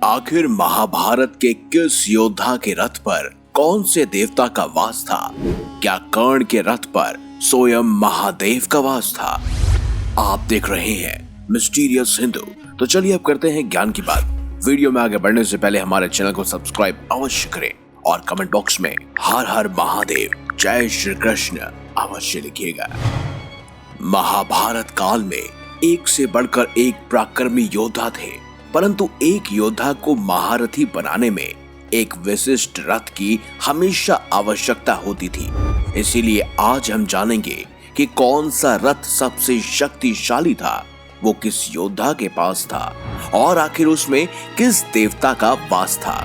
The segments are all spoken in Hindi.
आखिर महाभारत के किस योद्धा के रथ पर कौन से देवता का वास था? क्या कर्ण के रथ पर स्वयं महादेव का वास था? आप देख रहे हैं मिस्टीरियस हिंदू। तो चलिए अब करते हैं ज्ञान की बात। वीडियो में आगे बढ़ने से पहले हमारे चैनल को सब्सक्राइब अवश्य करें और कमेंट बॉक्स में हर हर महादेव, जय श्री कृष्ण अवश्य लिखिएगा। महाभारत काल में एक से बढ़कर एक पराक्रमी योद्धा थे, परंतु एक योद्धा को महारथी बनाने में एक विशिष्ट रथ की हमेशा आवश्यकता होती थी। इसीलिए आज हम जानेंगे कि कौन सा रथ सबसे शक्तिशाली था, वो किस योद्धा के पास था और आखिर उसमें किस देवता का वास था।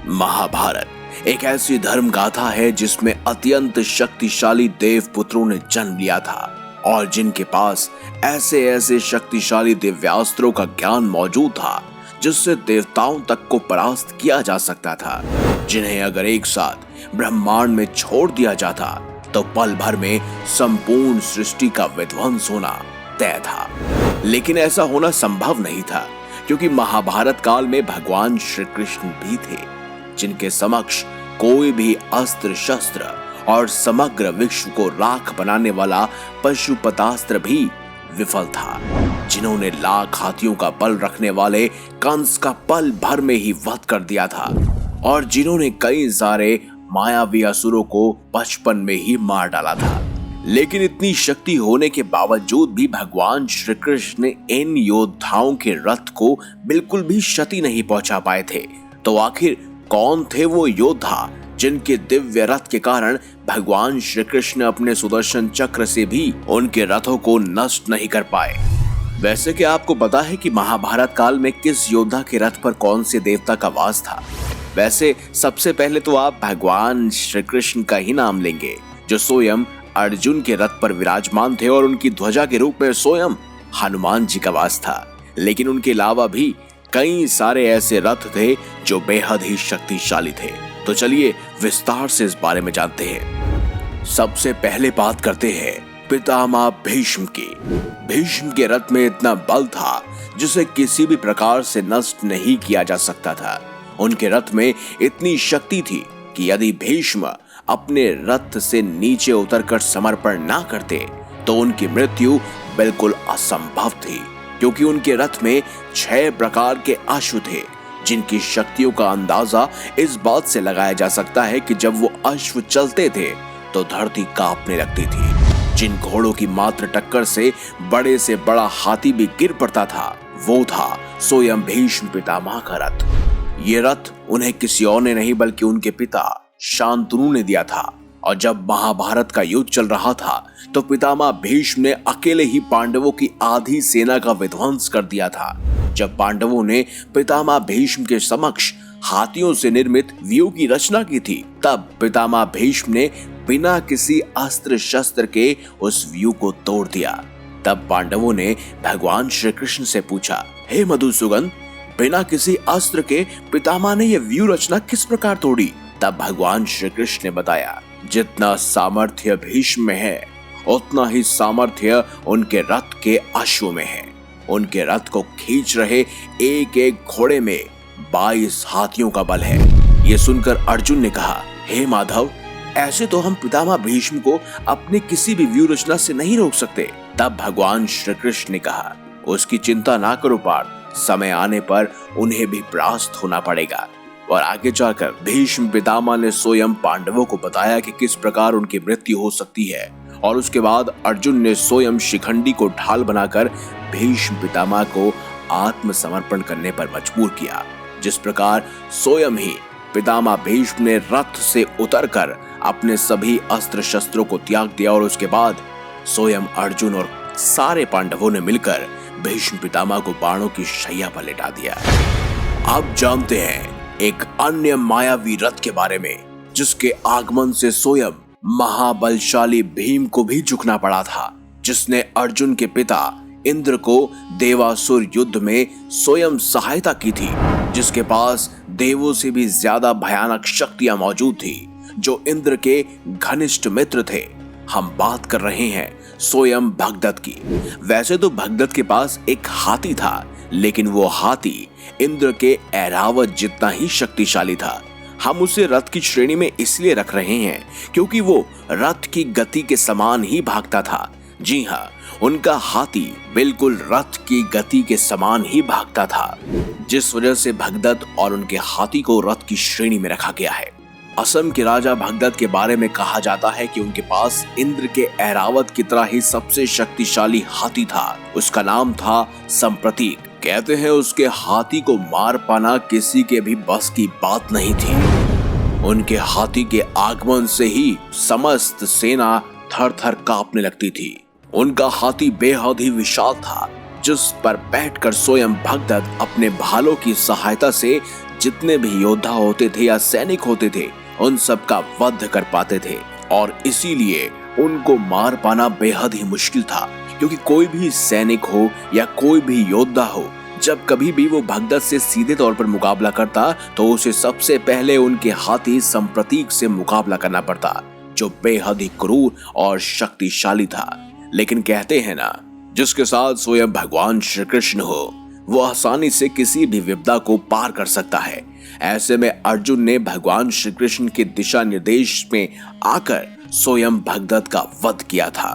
महाभारत एक ऐसी धर्म गाथा है जिसमें अत्यंत शक्तिशाली देव पुत्रों ने जन्म लिया था और जिनके पास ऐसे ऐसे शक्तिशाली दिव्यास्त्रों का ज्ञान मौजूद था जिससे देवताओं तक को परास्त किया जा सकता था, जिन्हें अगर एक साथ ब्रह्मांड में छोड़ दिया जाता तो पल भर में संपूर्ण सृष्टि का विध्वंस होना तय था। लेकिन ऐसा होना संभव नहीं था, क्योंकि महाभारत काल में भगवान श्री कृष्ण भी थे, जिनके समक्ष कोई भी अस्त्र शस्त्र और समग्र विश्व को राख बनाने वाला पशुपतास्त्र भी विफल था, जिन्होंने लाख हाथियों का बल रखने वाले कंस का पल भर में ही वध कर दिया था और जिन्होंने कई सारे मायावी असुरों को बचपन में ही मार डाला था। लेकिन इतनी शक्ति होने के बावजूद भी भगवान श्री कृष्ण इन योद्धाओं के रथ को बिल्कुल भी क्षति नहीं पहुंचा पाए थे। तो आखिर कौन थे वो योद्धा जिनके दिव्य रथ के कारण भगवान श्री कृष्ण अपने सुदर्शन चक्र से भी उनके रथों को नष्ट नहीं कर पाए? वैसे क्या आपको पता है कि महाभारत काल में किस योद्धा के रथ पर कौन से देवता का वास था? वैसे सबसे पहले तो आप भगवान श्री कृष्ण का ही नाम लेंगे, जो स्वयं अर्जुन के रथ पर विराजमान थे और उनकी ध्वजा के रूप में स्वयं हनुमान जी का वास था। लेकिन उनके अलावा भी कई सारे ऐसे रथ थे जो बेहद ही शक्तिशाली थे। तो चलिए विस्तार से इस बारे में जानते हैं। सबसे पहले बात करते हैं पितामह भीष्म की। भीष्म के रथ में इतना बल था जिसे किसी भी प्रकार से नष्ट नहीं किया जा सकता था। उनके रथ में इतनी शक्ति थी कि यदि भीष्म अपने रथ से नीचे उतरकर समर्पण ना करते तो उनकी मृत्यु बिल्कुल असंभव थी, क्योंकि उनके रथ में 6 प्रकार के अश्व थे, जिनकी शक्तियों का अंदाजा इस बात से लगाया जा सकता है कि जब वो अश्व चलते थे तो धरती कांपने लगती थी। जिन घोड़ों की मात्र टक्कर से बड़े से बड़ा हाथी भी गिर पड़ता था, वो था स्वयं भीष्म पितामह का रथ। ये रथ उन्हें किसी और ने नहीं बल्कि उनके पिता शांतनु ने दिया था। और जब महाभारत का युद्ध चल रहा था तो पितामह भीष्म ने अकेले ही पांडवों की आधी सेना का विध्वंस कर दिया था। जब पांडवों ने पितामह भीष्म के समक्ष हाथियों से निर्मित व्यूह की रचना की थी, तब पितामह भीष्म ने बिना किसी अस्त्र शस्त्र के उस व्यूह को तोड़ दिया। तब पांडवों ने भगवान श्री कृष्ण से पूछा, हे मधुसूदन, बिना किसी अस्त्र के पितामह ने यह व्यूह रचना किस प्रकार तोड़ी? तब भगवान श्री कृष्ण ने बताया, जितना सामर्थ्य भीष्म में है उतना ही सामर्थ्य उनके रथ के अश्व में है। उनके रथ को खींच रहे एक एक घोड़े में 22 हाथियों का बल है। ये सुनकर अर्जुन ने कहा, हे माधव, ऐसे तो हम पितामह भीष्म को अपने किसी भी व्यूह रचना से नहीं रोक सकते। तब भगवान श्री कृष्ण ने कहा, उसकी चिंता ना करो पार्थ, समय आने पर उन्हें भी परास्त होना पड़ेगा। और आगे जाकर भीष्म पितामह ने स्वयं पांडवों को बताया कि किस प्रकार उनकी मृत्यु हो सकती है। और उसके बाद अर्जुन ने स्वयं शिखंडी को ढाल बनाकर भीष्म पितामह को आत्मसमर्पण करने पर मजबूर किया। जिस प्रकार स्वयं ही पितामह भीष्म ने रथ से उतरकर अपने सभी अस्त्र शस्त्रों को त्याग दिया और उसके बाद स्वयं अर्जुन और सारे पांडवों ने मिलकर भीष्म पितामह को बाणों की शैया पर लेटा दिया। अब जानते हैं एक अन्य मायावी रथ के बारे में, जिसके आगमन से स्वयं महाबलशाली भीम को भी झुकना पड़ा था, जिसने अर्जुन के पिता इंद्र को देवासुर युद्ध में स्वयं सहायता की थी, जिसके पास देवों से भी ज्यादा भयानक शक्तियां मौजूद थी, जो इंद्र के घनिष्ठ मित्र थे। हम बात कर रहे हैं स्वयं भगदत्त की। वैसे तो भगदत्त के पास एक हाथी था, लेकिन वो हाथी इंद्र के ऐरावत जितना ही शक्तिशाली था। हम उसे रथ की श्रेणी में इसलिए रख रहे हैं क्योंकि वो रथ की गति के समान ही भागता था। जी हाँ, उनका हाथी बिल्कुल रथ की गति के समान ही भागता था, जिस वजह से भगदत्त और उनके हाथी को रथ की श्रेणी में रखा गया है। असम के राजा भगदत्त के बारे में कहा जाता है कि उनके पास इंद्र के ऐरावत की तरह ही सबसे शक्तिशाली हाथी था। उसका नाम था संप्रतीक। कहते हैं उसके हाथी को मार पाना किसी के भी बस की बात नहीं थी। उनके हाथी के आगमन से ही समस्त सेना थर थर कांपने लगती थी। उनका हाथी बेहद ही विशाल था, जिस पर बैठकर स्वयं भगदत्त अपने भालों की सहायता से जितने भी योद्धा होते थे या सैनिक होते थे उन सब का वध कर पाते थे। और इसीलिए उनको मार पाना बेहद ही मुश्किल था, क्योंकि कोई भी सैनिक हो या कोई भी योद्धा हो, जब कभी भी वो भगदत्त से सीधे तौर पर मुकाबला करता तो उसे सबसे पहले उनके हाथी संप्रतीक से मुकाबला करना पड़ता, जो बेहद ही क्रूर और शक्तिशाली था। लेकिन कहते हैं ना, जिसके साथ स्वयं भगवान श्री कृष्ण हो वो आसानी से किसी भी विपदा को पार कर सकता है। ऐसे में अर्जुन ने भगवान श्री कृष्ण के दिशा निर्देश में आकर स्वयं भगदत्त का वध किया था।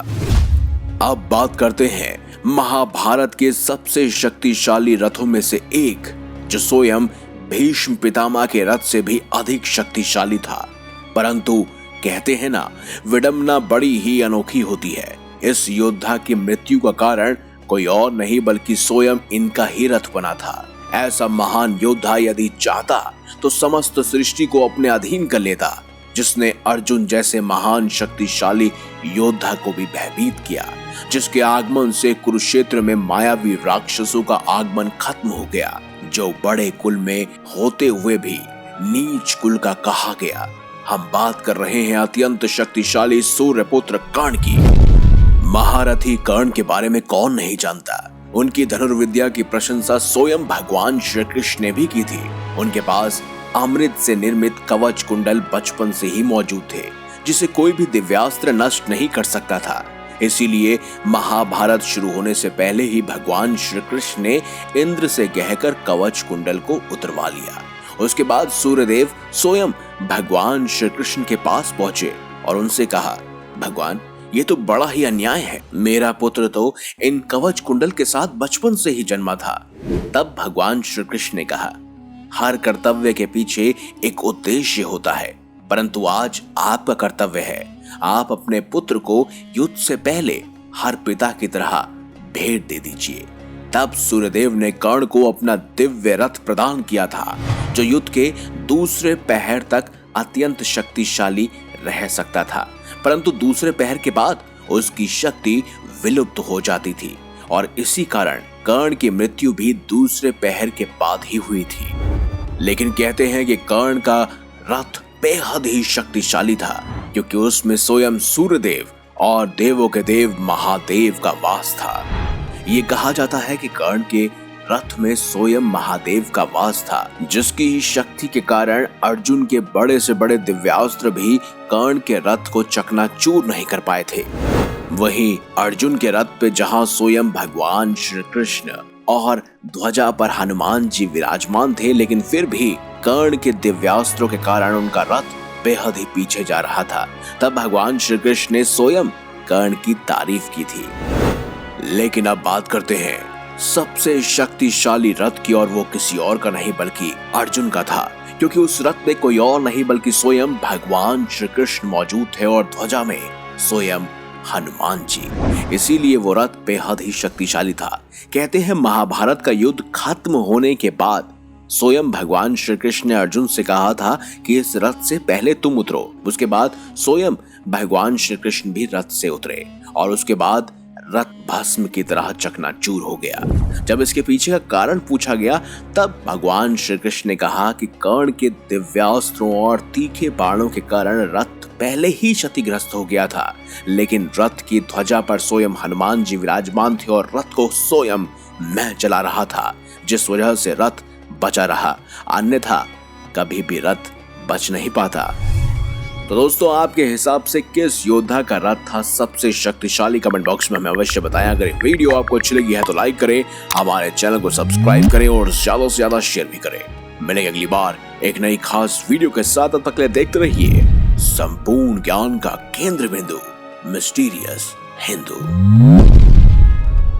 अब बात करते हैं महाभारत के सबसे शक्तिशाली रथों में से एक, जो स्वयं भीष्म पितामह के रथ से भी अधिक शक्तिशाली था। परंतु कहते हैं ना, विडंबना बड़ी ही अनोखी होती है। इस योद्धा की मृत्यु का कारण कोई और नहीं बल्कि स्वयं इनका ही रथ बना था। ऐसा महान योद्धा यदि चाहता तो समस्त सृष्टि को अपने अधीन कर लेता, जिसने अर्जुन जैसे महान शक्तिशाली योद्धा को भी भयभीत किया, जिसके आगमन से कुरुक्षेत्र में मायावी राक्षसों का आगमन खत्म हो गया, जो बड़े कुल में होते हुए भी नीच कुल का कहा गया। हम बात कर रहे हैं अत्यंत शक्तिशाली सूर्यपुत्र कर्ण की। महारथी कर्ण के बारे में कौन नहीं जानता। उनकी धनुर्विद्या की प्रशंसा स्वयं भगवान श्री कृष्ण ने भी की थी। उनके पास अमृत से निर्मित कवच कुंडल बचपन से ही मौजूद थे, जिसे कोई भी दिव्यास्त्र नष्ट नहीं कर सकता था। इसीलिए महाभारत शुरू होने से पहले ही भगवान श्री कृष्ण ने इंद्र से कहकर कवच कुंडल को उतरवा लिया। उसके बाद सूर्यदेव स्वयं भगवान श्री कृष्ण के पास पहुंचे और उनसे कहा, भगवान, ये तो बड़ा ही अन्याय है। मेरा पुत्र तो इन कवच कुंडल के साथ बचपन से ही जन्मा था। तब भगवान श्री कृष्ण ने कहा, हर कर्तव्य के पीछे एक उद्देश्य होता है, परंतु आज आपका कर्तव्य है, आप अपने पुत्र को युद्ध से पहले हर पिता की तरह भेंट दे दीजिए। तब सूर्यदेव ने कर्ण को अपना दिव्य रथ प्रदान किया था, जो युद्ध के दूसरे पहर तक अत्यंत शक्तिशाली रह सकता था, परंतु दूसरे पहर के बाद उसकी शक्ति विलुप्त हो जाती थी और इसी कारण कर्ण की मृत्यु भी दूसरे पहर के बाद ही हुई थी। लेकिन कहते हैं कि कर्ण का रथ बेहद ही शक्तिशाली था, क्योंकि उसमें स्वयं सूर्यदेव और देवों के देव महादेव का वास था। ये कहा जाता है कि कर्ण के रथ में स्वयं महादेव का वास था, जिसकी ही शक्ति के कारण अर्जुन के बड़े से बड़े दिव्यास्त्र भी कर्ण के रथ को चकनाचूर नहीं कर पाए थे। वहीं अर्जुन के रथ पे जहां स्वयं भगवान श्री कृष्ण और ध्वजा पर हनुमान जी विराजमान थे, लेकिन फिर भी कर्ण के दिव्यास्त्रों के कारण उनका रथ बेहद ही पीछे जा रहा था। तब भगवान श्री कृष्ण ने स्वयं कर्ण की तारीफ की थी। लेकिन अब बात करते हैं सबसे शक्तिशाली रथ की, और वो किसी और का नहीं बल्कि अर्जुन का था, क्योंकि उस रथ में कोई और नहीं बल्कि स्वयं भगवान श्री कृष्ण मौजूद थे और ध्वजा में स्वयं हनुमान जी। इसीलिए वो रथ बेहद ही शक्तिशाली था। कहते हैं महाभारत का युद्ध खत्म होने के बाद स्वयं भगवान श्री कृष्ण ने अर्जुन से कहा था कि इस रथ से पहले तुम उतरो। उसके बाद स्वयं भगवान श्री कृष्ण भी रथ से उतरे और उसके बाद रथ भस्म की तरह चकनाचूर हो गया। जब इसके पीछे का कारण पूछा गया, तब भगवान श्री कृष्ण ने कहा कि कर्ण के दिव्यास्त्रों और तीखे बाणों के कारण रथ पहले ही क्षतिग्रस्त हो गया था, लेकिन रथ की ध्वजा पर स्वयं हनुमान जी विराजमान थे और रथ को स्वयं मैं चला रहा था, जिस वजह से रथ बचा रहा, अन्यथा कभी भी रथ बच नहीं पाता। तो दोस्तों आपके हिसाब से किस योद्धा का रथ था सबसे शक्तिशाली? कमेंट बॉक्स में हमें अवश्य बताएं। अगर ये वीडियो आपको अच्छी लगी है तो लाइक करें, हमारे चैनल को सब्सक्राइब करें और ज्यादा से ज्यादा शेयर भी करें। मिलेंगे अगली बार एक नई खास वीडियो के साथ। तब तक के लिए देखते रहिए संपूर्ण ज्ञान का केंद्र बिंदु मिस्टीरियस हिंदू।